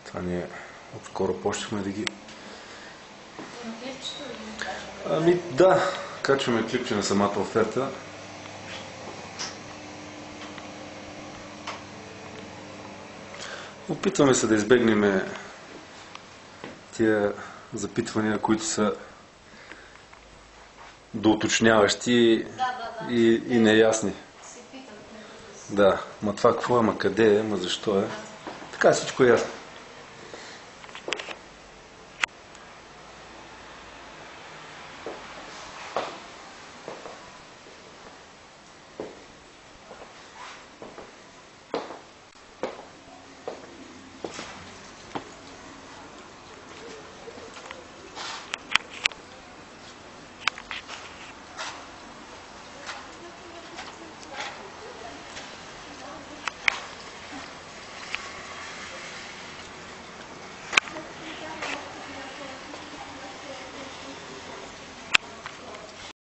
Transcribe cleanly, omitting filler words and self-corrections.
Това ние отскоро почнахме да ги... Ами да, качваме клипче на самата оферта. Опитваме се да избегнем тия запитвания, които са доуточняващи и неясни. Да, ма това какво е, ма къде е, ма защо е. Така всичко е ясно.